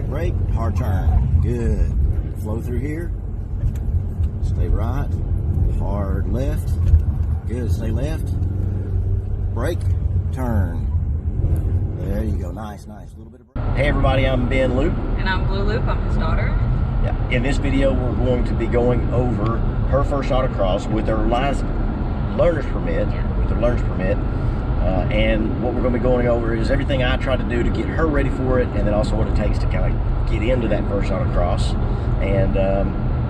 brake, hard turn. Good. Flow through here. Stay right. Hard left. Good. Stay left. Brake, turn. There you go. Nice, nice. A little bit of brake. Hey everybody, I'm Ben Loope. And I'm Bleu Loope. I'm his daughter. Yeah. In this video, we're going to be going over her first autocross with her last learner's permit. Yeah. With her learner's permit. And what we're going to be going over is everything I try to do to get her ready for it, and then also what it takes to kind of get into that first autocross. And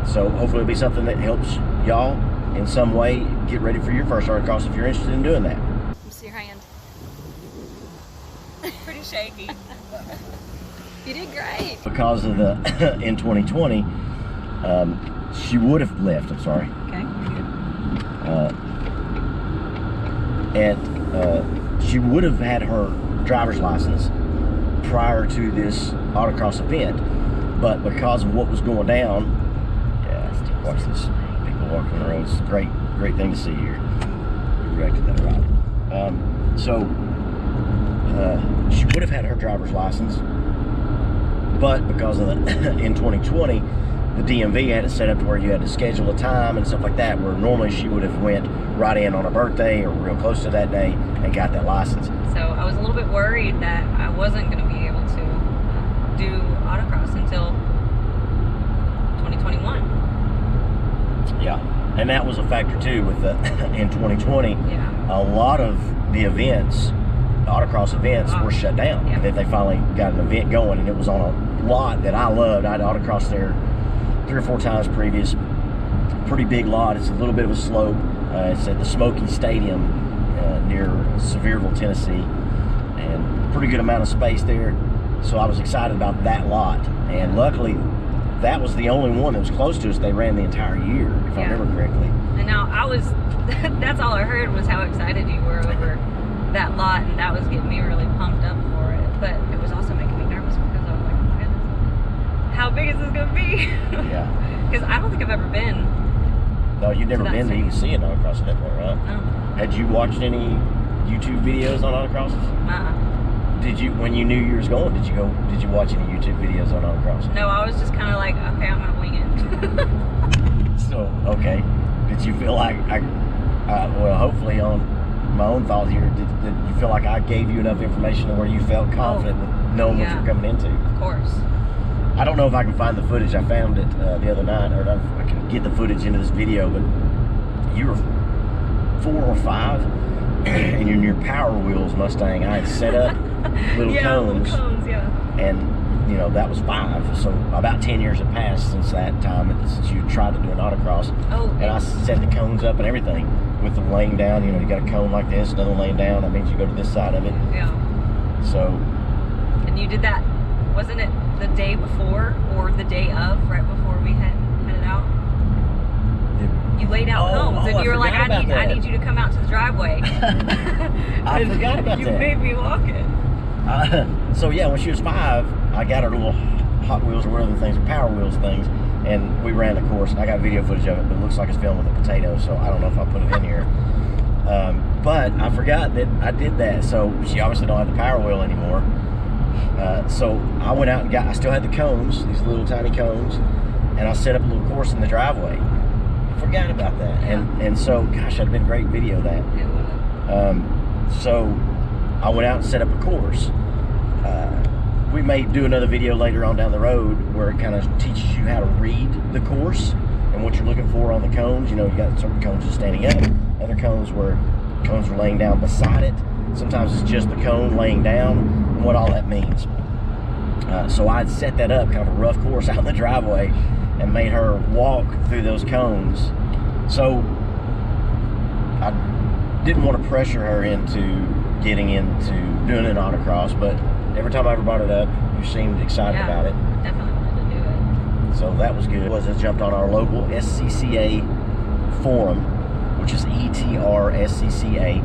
so hopefully it'll be something that helps y'all in some way get ready for your first autocross if you're interested in doing that. Let me see your hand. Pretty shaky. You did great. Because of the in 2020, she would have left. I'm sorry. Okay. She would have had her driver's license prior to this autocross event, but because of what was going down, yeah, watch this, people walking on the road. It's a great thing to see here. You directed that right. She would have had her driver's license, but because of the in 2020, the DMV had it set up to where you had to schedule a time and stuff like that, where normally she would have went right in on her birthday or real close to that day and got that license. So I was a little bit worried that I wasn't going to be able to do autocross until 2021. Yeah, and that was a factor too with the in 2020. Yeah. A lot of the events, the autocross events, were shut down. Yeah. That they finally got an event going, and it was on a lot that I loved. I'd autocrossed there 3 or 4 times previous. Pretty big lot. It's a little bit of a slope. It's at the Smoky Stadium near Sevierville, Tennessee, and pretty good amount of space there. So I was excited about that lot, and luckily that was the only one that was close to us. They ran the entire year, if I remember correctly. And now I was, that's all I heard was how excited you were over that lot, and that was getting me really pumped up for it. But it was also making me nervous because I was like, oh my goodness, how big is this going to be? Yeah. Because I don't think I've ever been. No, you've never been to even see an autocross at that point, right? No. Had you watched any YouTube videos on autocrosses? Did you, when you knew you was going, did you watch any YouTube videos on autocross? No, I was just kind of like, okay, I'm gonna wing it. So, okay. Did you feel like well, hopefully on my own thoughts here, did you feel like I gave you enough information to where you felt confident with knowing what you're coming into? Of course. I don't know if I can find the footage. I found it the other night, or if I can get the footage into this video, but you were 4 or 5, and in your Power Wheels Mustang, I had set up little cones. Little cones, yeah. And, you know, that was 5. So about 10 years had passed since that time, since you tried to do an autocross. Oh. And I set the cones up and everything with them laying down. You know, you got a cone like this, another one laying down. That means you go to this side of it. Yeah. So. And you did that, wasn't it the day before or the day of, right before we headed out? You laid out cones, and you were like, I need you to come out to the driveway. I forgot about that. You made me walk it. So yeah, when she was 5, I got her little Hot Wheels or whatever things, Power Wheels things, and we ran the course. And I got video footage of it, but it looks like it's filmed with a potato, so I don't know if I'll put it in here. But I forgot that I did that, so she obviously don't have the Power Wheel anymore. So I went out and I still had the cones, these little tiny cones, and I set up a little course in the driveway. I forgot about that. Yeah. And so, gosh, that'd have been a great video, that. It would. So I went out and set up a course. We may do another video later on down the road where it kind of teaches you how to read the course and what you're looking for on the cones. You know, you got certain cones just standing up, other cones where cones are laying down beside it. Sometimes it's just the cone laying down, and what all that means. So I'd set that up, kind of a rough course out in the driveway, and made her walk through those cones. So I didn't want to pressure her into getting into doing an autocross, but every time I ever brought it up, you seemed excited about it. Definitely wanted to do it. So that was good. I jumped on our local SCCA forum, which is ETRSCCA.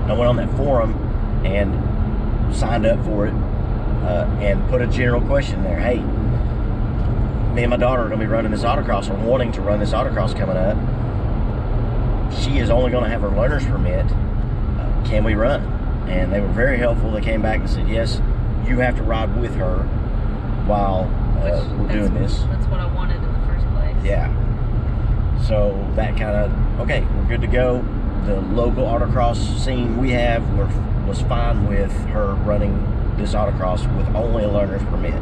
I went on that forum and signed up for it and put a general question there. Hey, me and my daughter are going to be running this autocross, or wanting to run this autocross coming up. She is only going to have her learner's permit. Can we run? And they were very helpful. They came back and said, yes, you have to ride with her while we're doing this. That's what I wanted in the first place. Yeah. So that kind of, okay, we're good to go. The local autocross scene we have was fine with her running this autocross with only a learner's permit.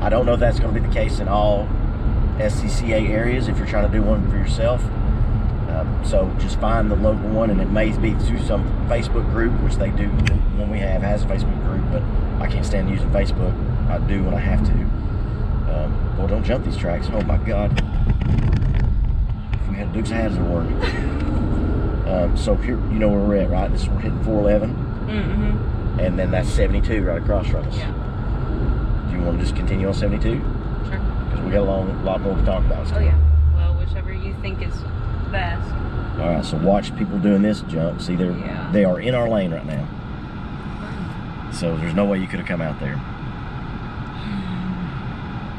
I don't know if that's going to be the case in all SCCA areas if you're trying to do one for yourself. So just find the local one, and it may be through some Facebook group, which they do. The one we have has a Facebook group, but I can't stand using Facebook. I do when I have to. Well, don't jump these tracks. Oh my God. If we had Dukes of Hazzard work. So here, you know where we're at, right? We're hitting 411. Mm-hmm. And then that's 72 right across from us. Yeah. Do you want to just continue on 72? Sure. Because we got a lot more to talk about still. Oh yeah. Well, whichever you think is best. All right, so watch people doing this jump. See, they are in our lane right now. So there's no way you could have come out there.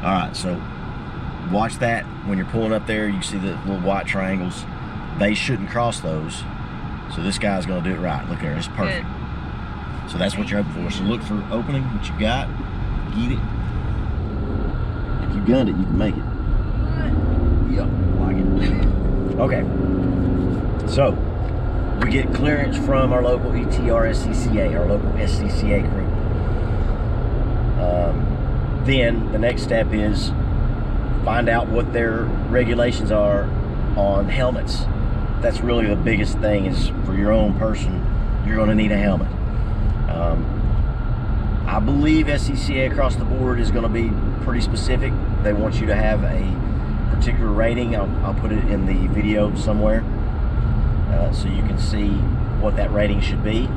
All right, so watch that. When you're pulling up there, you see the little white triangles. They shouldn't cross those. So this guy's going to do it right. Look there, it's perfect. Good. So that's what you're hoping for. So look for opening, what you got, get it. If you gunned it, you can make it. Yep, like it. Okay. So we get clearance from our local ETR SCCA, our local SCCA group. Then the next step is find out what their regulations are on helmets. That's really the biggest thing, is for your own person, you're going to need a helmet. I believe SCCA across the board is going to be pretty specific. They want you to have a particular rating. I'll put it in the video somewhere so you can see what that rating should be.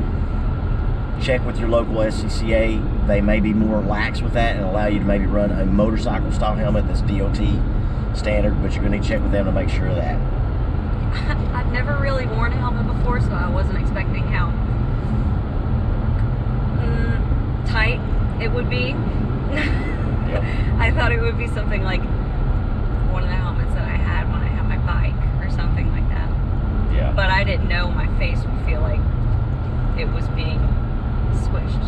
Check with your local SCCA. They may be more lax with that and allow you to maybe run a motorcycle style helmet that's DOT standard, but you're going to need to check with them to make sure of that. I've never really worn a helmet before, so I wasn't expecting how tight it would be. Yep. I thought it would be something like one of the helmets that I had when I had my bike or something like that. Yeah. But I didn't know my face would feel like it was being squished.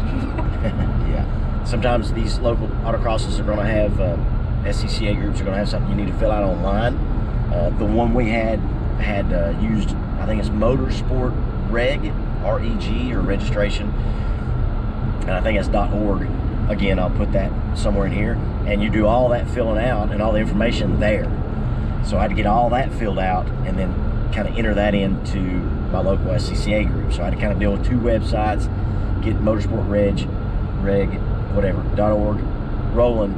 Yeah. Sometimes these local autocrosses are going to have, SCCA groups are going to have something you need to fill out online. The one we had used, I think it's Motorsport Reg, R-E-G, or registration. And I think it's .org. Again, I'll put that somewhere in here. And you do all that filling out and all the information there. So I had to get all that filled out and then kind of enter that into my local SCCA group. So I had to kind of deal with two websites, get Motorsport Reg, whatever, .org, rolling,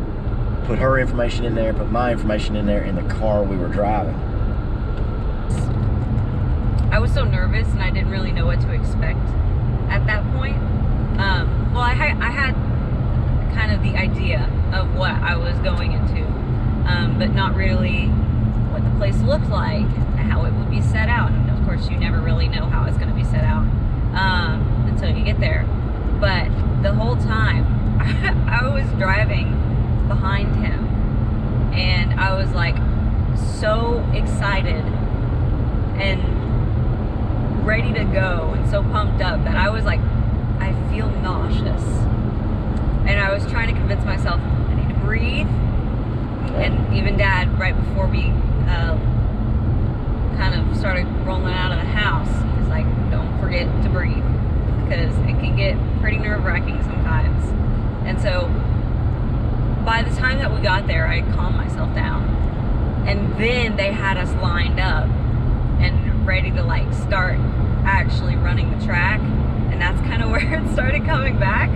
put her information in there, put my information in there in the car we were driving. I was so nervous and I didn't really know what to expect at that point. Well, I had kind of the idea of what I was going into, but not really what the place looked like, how it would be set out. And of course, you never really know how it's going to be set out until you get there. But the whole time, I was driving behind him, and I was like so excited and ready to go and so pumped up that I was like, I feel nauseous. And I was trying to convince myself I need to breathe. And even Dad, right before we kind of started rolling out of the house, he was like, don't forget to breathe, because it can get pretty nerve-wracking sometimes. And so by the time that we got there, I had calmed myself down. And then they had us lined up and ready to like start actually running the track. And that's kind of where it started coming back.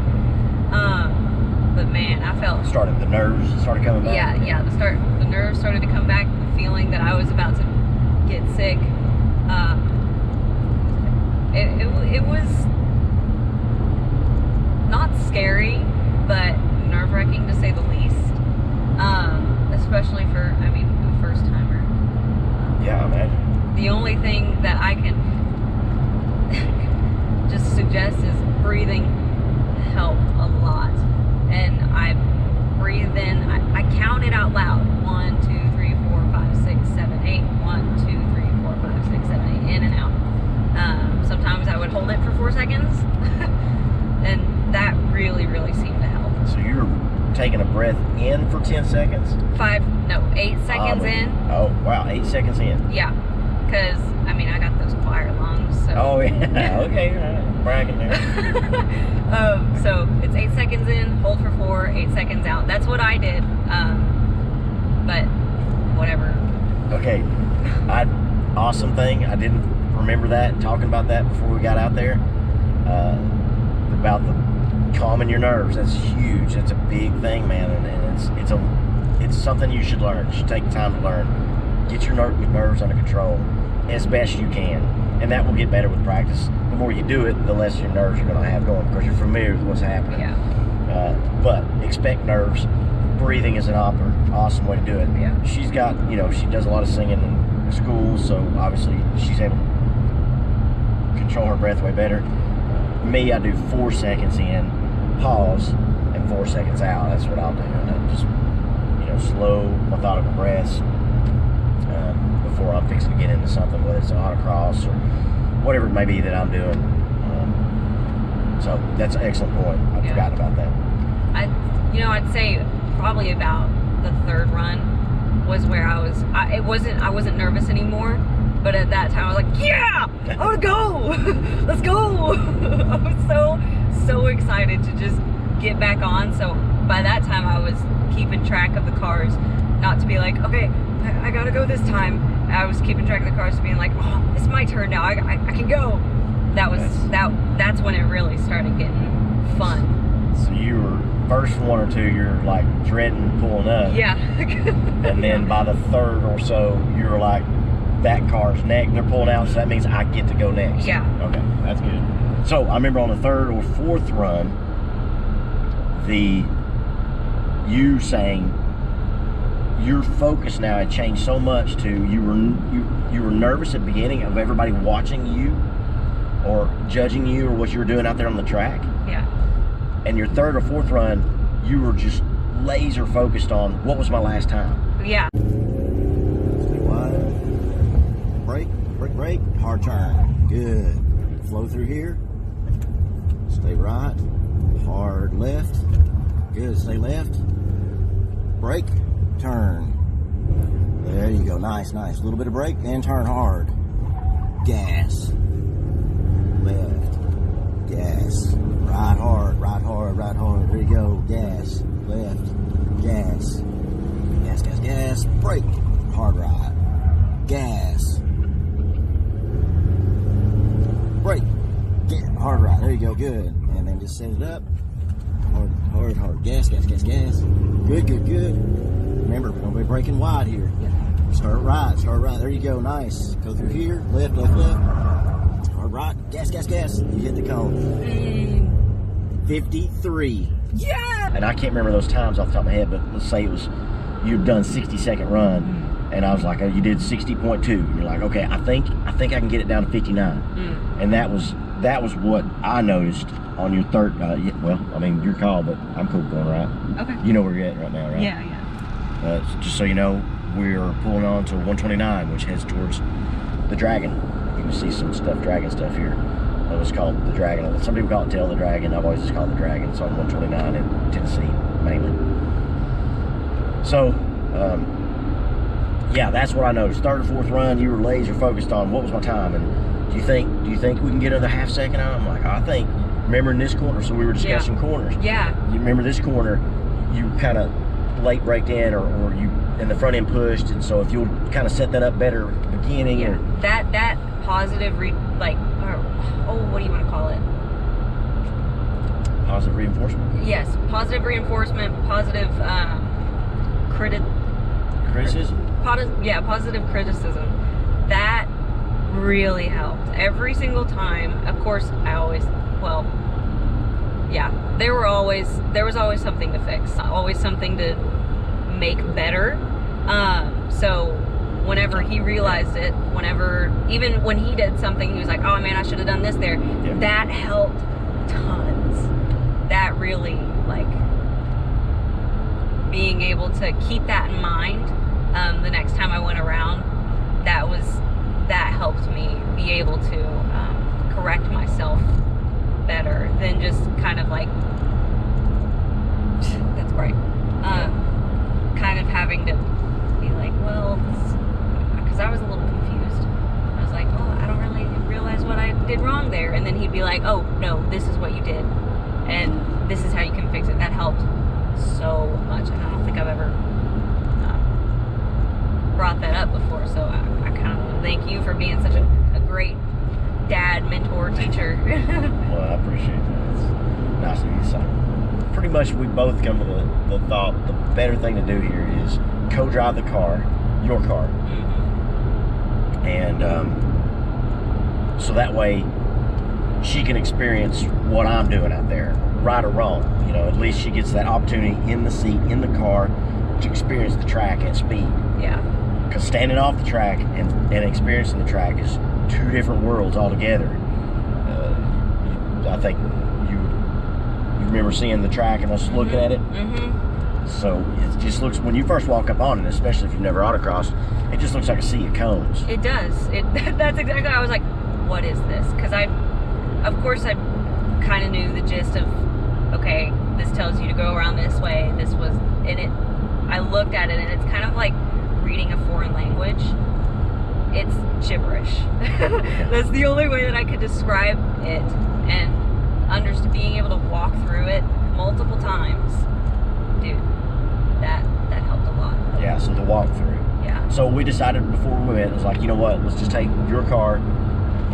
But man, I felt... The nerves started coming back? Yeah, the nerves started to come back, the feeling that I was about to get sick. It was not scary, but nerve-wracking to say the least. Especially for, a first-timer. Yeah, I imagine. The only thing that I can just suggest is breathing helped a lot. And I breathed in, I counted out loud. 1, 2, 3, 4, 5, 6, 7, 8. 1, 2, 3, 4, 5, 6, 7, 8, in and out. Sometimes I would hold it for 4 seconds. And that really, really seemed taking a breath in for 10 seconds? 8 seconds in. Oh, wow, 8 seconds in. Yeah, because, I mean, I got those choir lungs, so. Oh, yeah, okay, all right. Bragging there. So it's 8 seconds in, hold for 4, 8 seconds out. That's what I did, but whatever. Okay, awesome thing. I didn't remember that, talking about that before we got out there. About the calming your nerves. That's huge. That's a big thing, man, and it's something you should learn. You should take time to learn. Get your nerves under control as best you can, and that will get better with practice. The more you do it, the less your nerves you're going to have going, because you're familiar with what's happening. Yeah. But expect nerves. Breathing is an awesome way to do it. Yeah. She's got, she does a lot of singing in school, so obviously she's able to control her breath way better. Me, I do 4 seconds in, pause, and 4 seconds out. That's what I'll do. And I just, slow, methodical breaths before I'm fixing to get into something, whether it's an autocross or whatever it may be that I'm doing. So that's an excellent point. I forgot about that. I'd say probably about the third run was where I wasn't nervous anymore. But at that time, I was like, yeah, I want to go. Let's go. I was so excited to just get back on. So by that time, I was keeping track of the cars, not to be like, okay, I got to go this time. I was keeping track of the cars to being like, oh, it's my turn now. I can go. That's when it really started getting fun. So you were first one or two, you're like dreading pulling up. Yeah. And then by the third or so, you're like, that car's next. They're pulling out, so that means I get to go next. Yeah. Okay, that's good. So I remember on the third or fourth run, you saying your focus now had changed so much to you were nervous at the beginning of everybody watching you or judging you or what you were doing out there on the track. Yeah. And your third or fourth run, you were just laser focused on what was my last time. Yeah. Stay wide. Brake, hard turn. Good. Flow through here. Stay right. Hard left. Good. Stay left. Brake, turn. There you go. Nice. A little bit of brake and turn hard. Gas. Left. Gas. Right hard. There you go. Gas. Left. Gas. Gas. Brake. Hard right. Gas. Brake. Hard right. There you go. Good. And then just set it up. Hard. Gas. Good. Remember, we're going to be braking wide here. Yeah. Start right. There you go. Nice. Go through here. Left. Hard right. Gas. You hit the cone. 53. Yeah! And I can't remember those times off the top of my head, but let's say it was, you'd done 60-second run, and I was like, oh, you did 60.2. You're like, okay, I think I can get it down to 59. And that was what I noticed on your third, well, I mean, your call, but I'm cool going right. Okay. You know where you're at right now, right? Yeah. Just so you know, we're pulling on to 129, which heads towards the Dragon. You can see some Dragon stuff here. It was called the Dragon. Some people call it Tail of the Dragon. I've always just called it the Dragon. It's on 129 in Tennessee, mainly. So, yeah, that's what I noticed. Third or fourth run, you were laser focused on what was my time, and do you think we can get another half second out? I'm like, I think. Remember in this corner? So we were discussing corners. Yeah. You remember this corner? You kind of late braked in, or you and the front end pushed, and so if you'll kind of set that up better at the beginning. Yeah. Or, that positive what do you want to call it? Positive reinforcement? Yes, positive reinforcement, positive criticism? Positive criticism. That really helped. Every single time, of course, there was always something to fix, always something to make better. So whenever he realized it, even when he did something, he was like, oh man, I should have done this there. Yeah. That helped tons. That really, being able to keep that in mind the next time I went around, that helped me be able to correct myself better than just kind of that's great. having to be like, well, because I was a little confused. I was like, oh, I don't really realize what I did wrong there. And then he'd be like, oh, no, this is what you did. And this is how you can fix it. That helped so much. And I don't think I've ever brought that up before. So I kind of want to thank you for being such a great dad, mentor, teacher. Well, I appreciate that. It's nice of you to say. Pretty much we both come to the thought the better thing to do here is co-drive the car, your car. Mm-hmm. And so that way she can experience what I'm doing out there, right or wrong. You know, at least she gets that opportunity in the seat, in the car, to experience the track at speed. Yeah. Because standing off the track and experiencing the track is two different worlds altogether. I think you remember seeing the track and us looking at it. Mm-hmm. So it just looks, when you first walk up on it, especially if you've never autocrossed, it just looks like a sea of cones. It does. That's exactly. I was like, what is this? Because of course, I kind of knew the gist of, okay, this tells you to go around this way. This was in it. I looked at it, and it's kind of like reading a foreign language. It's gibberish. That's the only way that I could describe it. And being able to walk through it multiple times, dude, that helped a lot. Yeah, so the walkthrough. Yeah. So we decided before we went, it was like, you know what, let's just take your car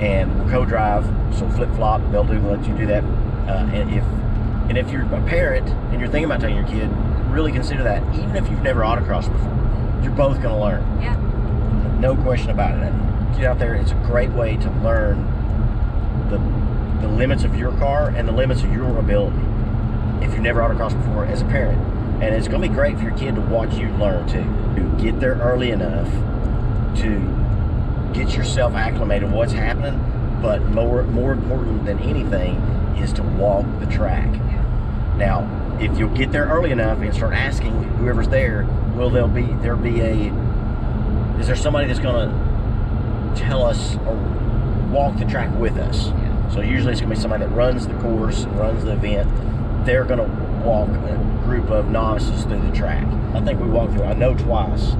and we'll co-drive. So flip-flop, they'll let you do that. And if you're a parent and you're thinking about taking your kid, really consider that. Even if you've never autocrossed before, you're both going to learn. Yeah. No question about it. Get out there. It's a great way to learn the limits of your car and the limits of your ability if you've never autocrossed before as a parent. And it's going to be great for your kid to watch you learn too. Get there early enough to get yourself acclimated to what's happening, but more important than anything is to walk the track. Yeah. Now, if you'll get there early enough and start asking whoever's there, is there somebody that's going to tell us or walk the track with us? Yeah. So usually it's going to be somebody that runs the course and runs the event. They're going to walk a group of novices through the track. I think we walked through, I know, twice.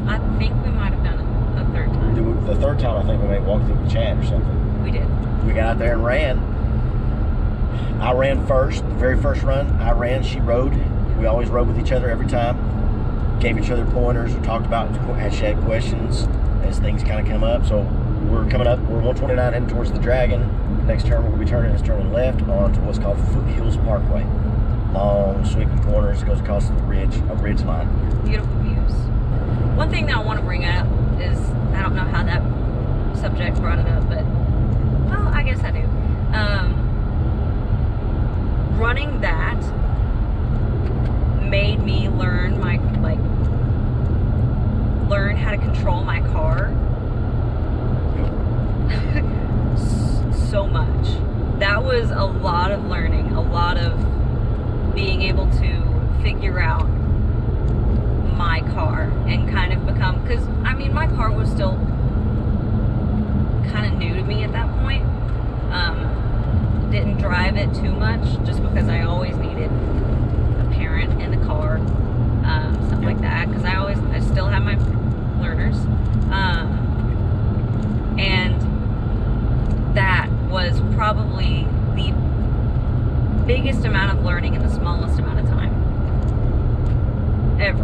I think we might have done it a third time. The third time, I think we may walk through with Chad or something. We did. We got out there and ran. I ran first, the very first run. I ran, she rode. We always rode with each other every time. Gave each other pointers. We talked about, she had questions as things kind of come up. So we're coming up, we're 129 heading towards the Dragon. Next turn we'll be turning is turning left onto what's called Foothills Parkway. Long sweeping corners, goes across the ridge, a ridge line. Beautiful views. One thing that I want to bring up is, I don't know how that subject brought it up, but, well, I guess I do. Running that made me learn learn how to control my car so much. That was a lot of learning, a lot of being able to figure out my car and kind of become, because I mean my car was still kind of new to me at that point. Didn't drive it too much just because I always needed a parent in the car, stuff like that, because I still have my learners, and that was probably the biggest amount of learning in the smallest amount of time ever.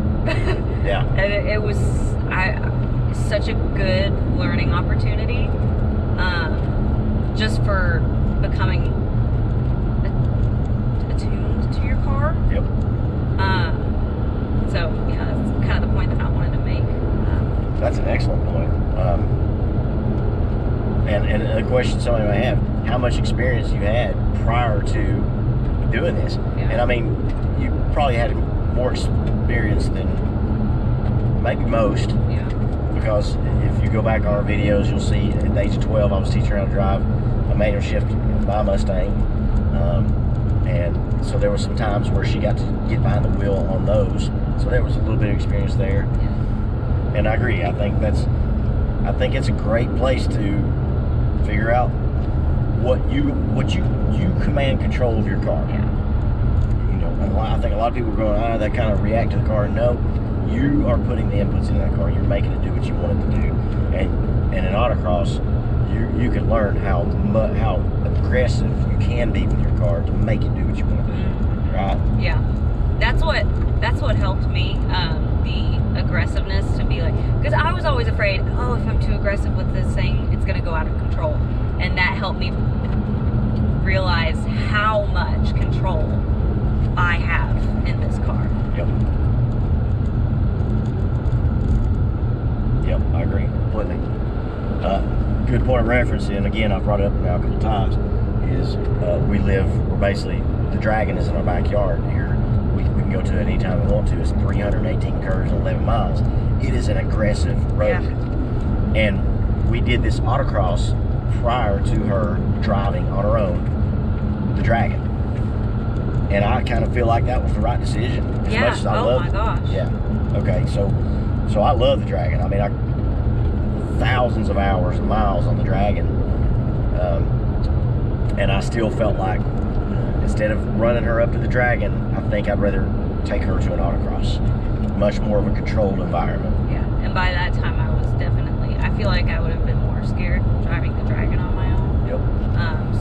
Yeah. And it was such a good learning opportunity, just for becoming attuned to your car. Yep. So yeah, that's kind of the point that I wanted to make. That's an excellent point. And a question somebody may have, how much experience you had prior to doing this? Yeah. And I mean, you probably had more experience than maybe most. Yeah. Because if you go back on our videos, you'll see at the age of 12, I was teaching her how to drive a manual shift by Mustang. And so there were some times where she got to get behind the wheel on those. So there was a little bit of experience there. Yeah. And I agree. I think it's a great place to figure out what you command control of your car. Yeah. You know, and I think a lot of people are going, that kind of react to the car. No, you are putting the inputs in that car. You're making it do what you want it to do. And in autocross, you can learn how aggressive you can be with your car to make it do what you want to do. Right? Yeah. That's what helped me. The aggressiveness to be like, because I was always afraid, oh, if I'm too aggressive with this thing, it's gonna go out of control. And that helped me realize how much control I have in this car. Yep, I agree completely. Good point of reference, and again, I've brought it up now a couple of times, is we're basically, the Dragon is in our backyard here. We can go to it anytime we want to. It's 318 curves and 11 miles. It is an aggressive road. Yeah. And we did this autocross prior to her driving on her own, the Dragon. And I kind of feel like that was the right decision. As much as I love my gosh. Yeah. Okay, so I love the Dragon. I mean, thousands of hours and miles on the Dragon. And I still felt like instead of running her up to the Dragon, I think I'd rather take her to an autocross. Much more of a controlled environment. Yeah, and by that time I was definitely, I feel like I would have been more scared driving the Dragon on my own. Yep.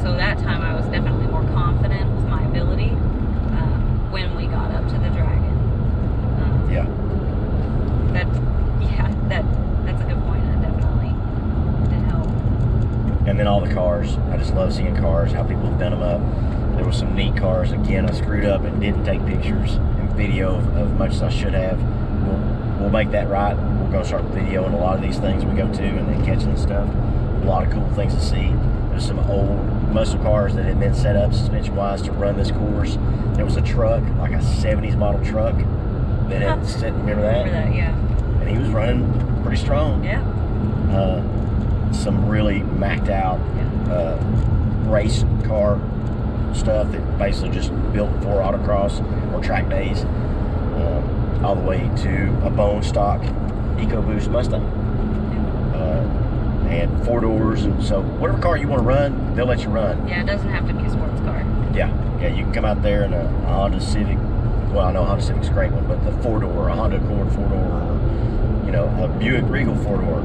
So that time I was definitely more confident with my ability when we got up to the Dragon. That's a good point. That definitely did help. And then all the cars. I just love seeing cars, how people have done them up. There were some neat cars. Again, I screwed up and didn't take pictures and video of much as I should have. We'll make that right. We're going to start videoing a lot of these things we go to and then catching the stuff. A lot of cool things to see. There's some old muscle cars that had been set up suspension-wise to run this course. There was a truck, like a 70s model truck that had set, remember that? Remember that, yeah. And he was running pretty strong. Yeah. Some really macked out race car stuff that basically just built for autocross or track days, all the way to a bone stock EcoBoost Mustang, and 4 doors. And so whatever car you want to run, they'll let you run. Yeah, it doesn't have to be a sports car. Yeah, you can come out there in a Honda Civic. Well, I know Honda Civic's a great one, but the 4-door, a Honda Accord 4-door, or a Buick Regal 4-door.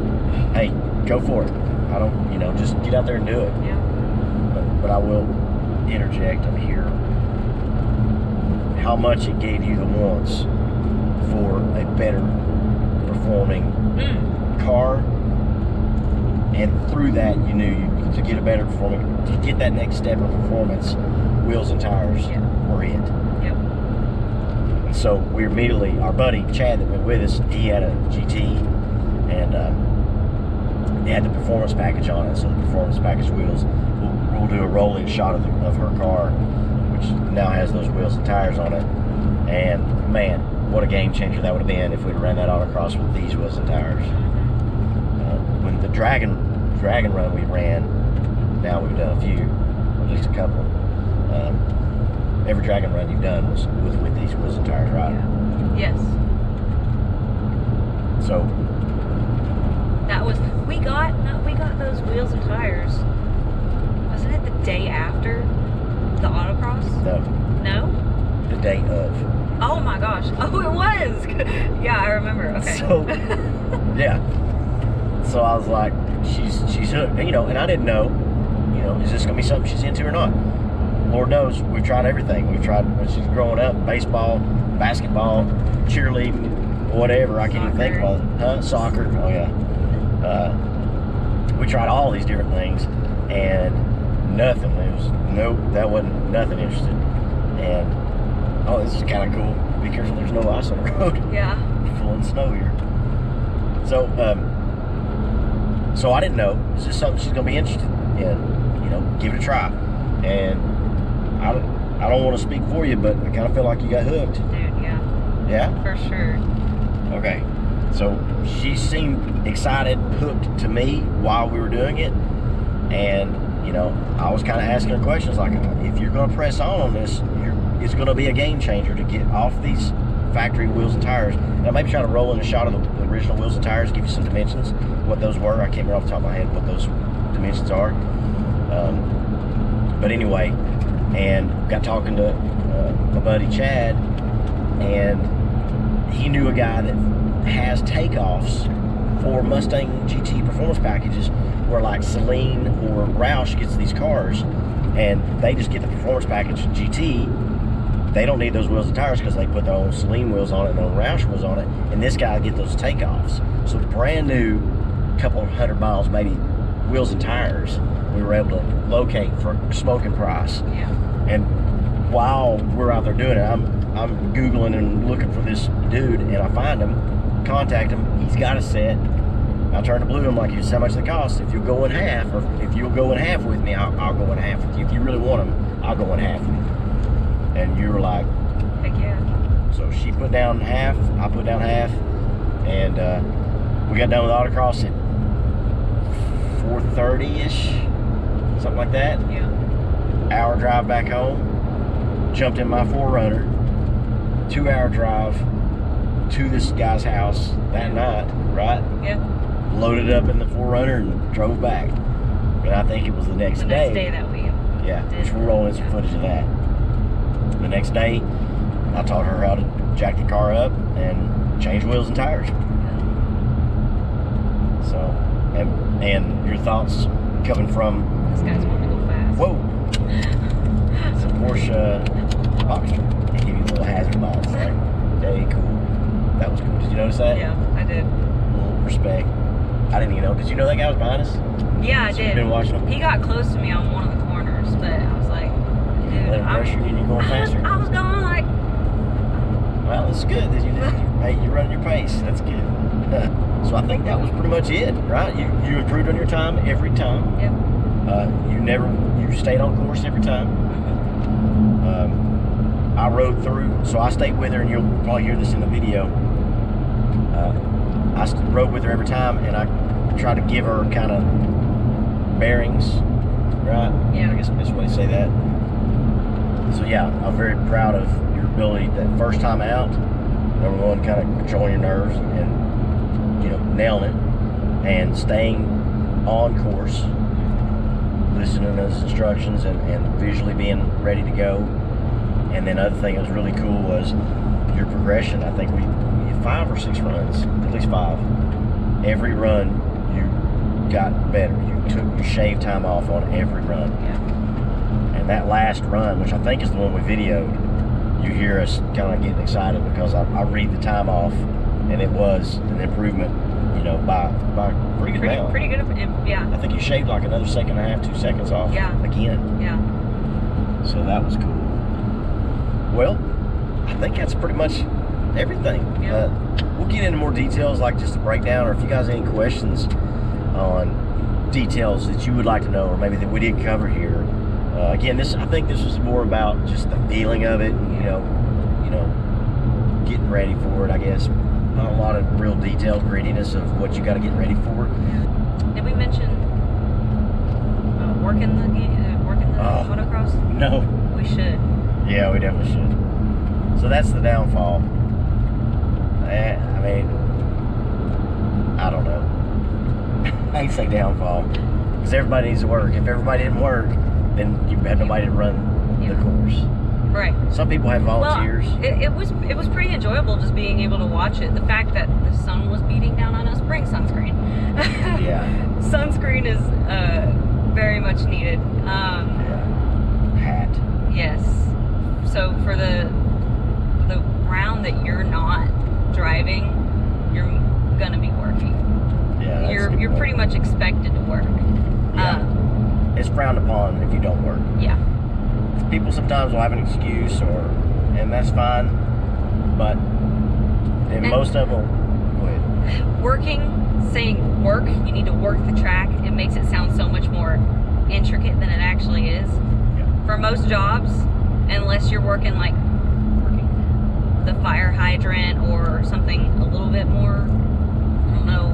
Hey, go for it. I don't, just get out there and do it. Yeah. But I will interject and hear how much it gave you the wants for a better performing car, and through that you knew to get a better performing, to get that next step of performance, wheels and tires were it. Yep. And so we immediately, our buddy Chad that went with us, he had a GT, and it had the performance package on it. So the performance package wheels, we'll do a rolling shot of her car, which now has those wheels and tires on it. And man, what a game changer that would have been if we'd ran that autocross with these wheels and tires. When the Dragon run we ran, now we've done a few, at least a couple. Every Dragon run you've done was with these wheels and tires, right? Yeah. Yes. So that was, we got those wheels and tires. Wasn't it the day after the autocross? No? The day of. Oh my gosh. Oh, it was. Yeah, I remember. Okay. So, yeah. So I was like, she's hooked. And I didn't know, is this going to be something she's into or not? Lord knows, we've tried everything. We've tried, when she's growing up, baseball, basketball, cheerleading, whatever. I can't even think of all it. Huh? Soccer. Oh, yeah. We tried all these different things, and nothing. It was, nope, that wasn't, nothing interested. And, oh, this is kind of cool. Be careful, there's no ice on the road. Yeah. Full of snow here. So I didn't know, is this something she's going to be interested in? Give it a try. And I don't want to speak for you, but I kind of feel like you got hooked. Dude, yeah. Yeah? For sure. Okay. So she seemed excited, hooked to me while we were doing it. And, I was kind of asking her questions like, if you're going to press on this, it's going to be a game changer to get off these factory wheels and tires. And I maybe try to roll in a shot of the original wheels and tires, give you some dimensions, what those were. I can't remember off the top of my head what those dimensions are. But anyway, and got talking to my buddy Chad, and he knew a guy that has takeoffs for Mustang GT performance packages where like Celine or Roush gets these cars and they just get the performance package GT. They don't need those wheels and tires because they put their own Celine wheels on it and their own Roush wheels on it, and this guy get those takeoffs. So brand new, couple hundred miles maybe, wheels and tires we were able to locate for smoking price. Yeah. And while we're out there doing it, I'm Googling and looking for this dude, and I find him, contact him. He's got a set. I turn to Bleu. I'm like, here's how much they cost. If you'll go in half, or if you'll go in half with me, I'll go in half with you. If you really want them, I'll go in half with you. And you were like, heck yeah. so she put down half, I put down half, and we got done with autocross at 4:30-ish, something like that. Yeah. Hour drive back home, jumped in my 4Runner, 2-hour drive to this guy's house that night, right? Yeah. Loaded up in the 4Runner and drove back. And I think it was the next day. The next day that we Yeah, did. which we're rolling some footage of that. The next day, I taught her how to jack the car up and change wheels and tires. So, and your thoughts coming from... This guy's wanting to go fast. Whoa! It's a Porsche Boxster. They give you little hazard lights. Like, hey, cool. That was cool. Did you notice that? Yeah, I did. A little respect. I didn't even know. Did you know that guy was behind us? Yeah, I So did. You've been watching him? He got close to me on one of the corners, but I was like, dude, Let him pressure you and you're going faster? I was going like... Well, that's good. That hey, you're running your pace. That's good. So I think that was pretty much it, right? You improved on your time every time. Yep. You stayed on course every time. I rode through, so I stayed with her, and you'll probably hear this in the video. I rode with her every time, and I tried to give her kind of bearings, right? Yeah. I guess the best way to say that. So yeah, I'm very proud of your ability that first time out, number one, kind of controlling your nerves and, you know, nailing it, and staying on course, listening to those instructions and visually being ready to go. And then other thing that was really cool was your progression. I think we had 5 or 6 runs, at least 5. Every run you got better. You shaved time off on every run. Yeah. And that last run, which I think is the one we videoed, you hear us kind of getting excited because I read the time off, and it was an improvement, you know, by pretty good amount. Pretty good, yeah. I think you shaved like another 1.5 seconds, 2 seconds off. Yeah. Again. Yeah. So that was cool. Well, I think that's pretty much everything. Yeah. We'll get into more details, like just a breakdown, or if you guys have any questions on details that you would like to know, or maybe that we didn't cover here. Again, I think this was more about just the feeling of it, and, you know, getting ready for it. I guess not a lot of real detailed grittiness of what you got to get ready for. Yeah. Did we mention working the motocross? No. We should. Yeah, we definitely should. So that's the downfall. I mean, I don't know. I ain't say downfall, because everybody needs to work. If everybody didn't work, then you had nobody to run the course. Right. Some people have volunteers. Well, it was pretty enjoyable just being able to watch it. The fact that the sun was beating down on us, bring sunscreen. Yeah. Sunscreen is very much needed. Hat. Yes. So for the round that you're not driving, you're gonna be working. Yeah. That's a good You're point. pretty much expected to work. Yeah. It's frowned upon if you don't work. Yeah. People sometimes will have an excuse, and that's fine. But and most of them. Go ahead. Saying work, you need to work the track. It makes it sound so much more intricate than it actually is. Yeah. For most jobs, unless you're working the fire hydrant or something a little bit more, I don't know.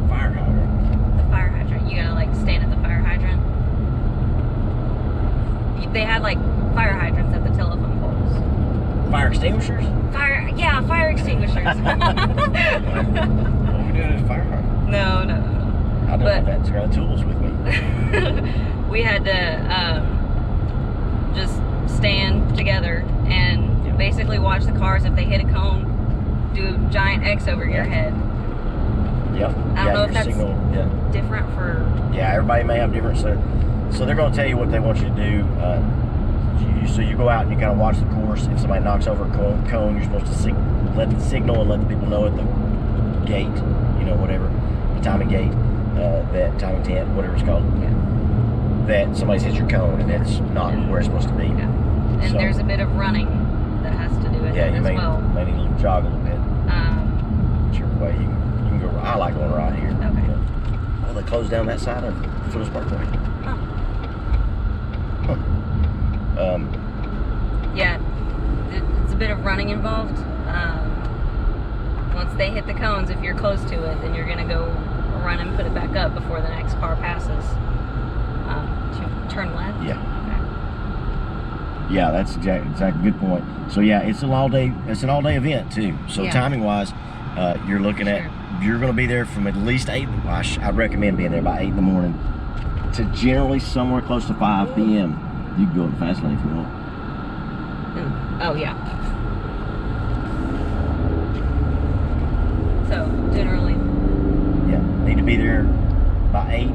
Fire hydrant. The fire hydrant. You gotta stand at the fire hydrant. They had fire hydrants at the telephone poles. Fire extinguishers? Fire extinguishers. What are we doing at a fire hydrant? No. I don't have that kind of tools with me. We had to just stand together and basically watch watch the cars. If they hit a cone, do a giant X over your head. Yep. I don't know if that's signal, different for... Yeah, everybody may have different, so they're going to tell you what they want you to do. So you go out and you kind of watch the course. If somebody knocks over a cone, you're supposed to signal and let the people know at the gate, you know, whatever, the timing gate, that timing tent, whatever it's called, that somebody's hit your cone and that's not where it's supposed to be. Yeah. And there's a bit of running that has to do with it as well. May need to jog a little bit. Whichever way you can go. I like going right here. Okay. Oh, they closed down that side of Phillips Parkway. Yeah, it's a bit of running involved. Once they hit the cones, if you're close to it, then you're going to go run and put it back up before the next car passes. Turn left? Yeah. Okay. Yeah, that's exactly good point. So yeah, it's an all-day event too. So timing wise, you're looking at, you're going to be there from at least 8. I'd recommend being there by 8 in the morning to generally somewhere close to 5 p.m. You can go in the fast lane if you want. Oh yeah. So generally. Yeah, need to be there by 8,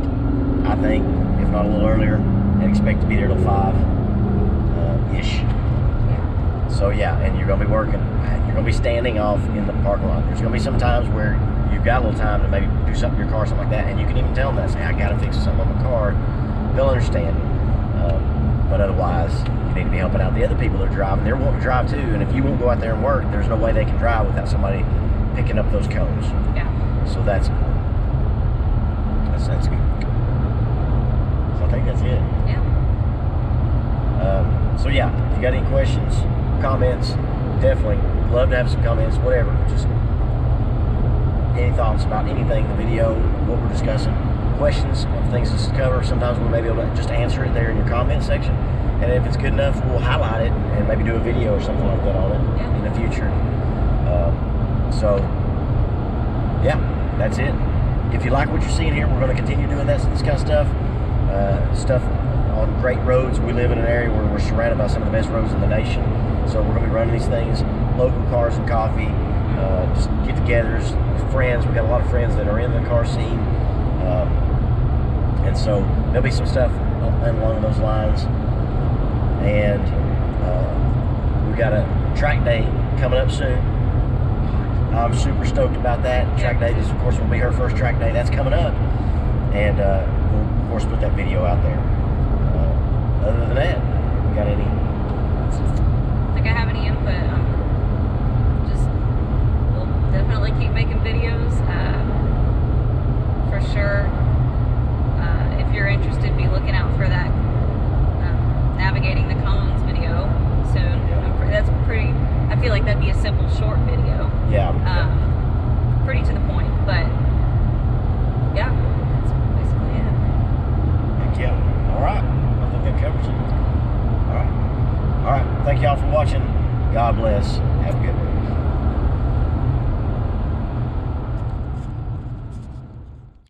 I think, if not a little earlier, and expect to be there till 5-ish. Yeah. So yeah, and you're going to be working. You're going to be standing off in the parking lot. There's going to be some times where you've got a little time to maybe do something to your car, something like that, and you can even tell them that. Say, I got to fix something on my car. They'll understand. But otherwise, you need to be helping out the other people that are driving. They're wanting to drive too, and if you won't go out there and work, there's no way they can drive without somebody picking up those cones. Yeah. So that's good. That's good. So I think that's it. Yeah. So yeah, if you got any questions, comments, definitely love to have some comments, whatever. Just any thoughts about anything, the video, what we're discussing, questions of things to cover. Sometimes we may be able to just answer it there in your comment section, and if it's good enough, we'll highlight it and maybe do a video or something like that on it in the future. So yeah, that's it. If you like what you're seeing here, we're going to continue doing this kind of stuff. Stuff on great roads. We live in an area where we're surrounded by some of the best roads in the nation, so we're going to be running these things. Local cars and coffee, just get-togethers, friends. We've got a lot of friends that are in the car scene. And so there'll be some stuff along those lines. And we've got a track day coming up soon. I'm super stoked about that. Track day, this of course will be her first track day. That's coming up. And we'll of course put that video out there. Other than that, you got any? I don't think I have any input. We'll definitely keep making videos. For sure. If you're interested, be looking out for that navigating the cones video soon. That's pretty. I feel like that'd be a simple, short video. Yeah. Pretty to the point, but yeah, that's basically it. Heck yeah. All right. I think that covers it. All right. Thank y'all for watching. God bless.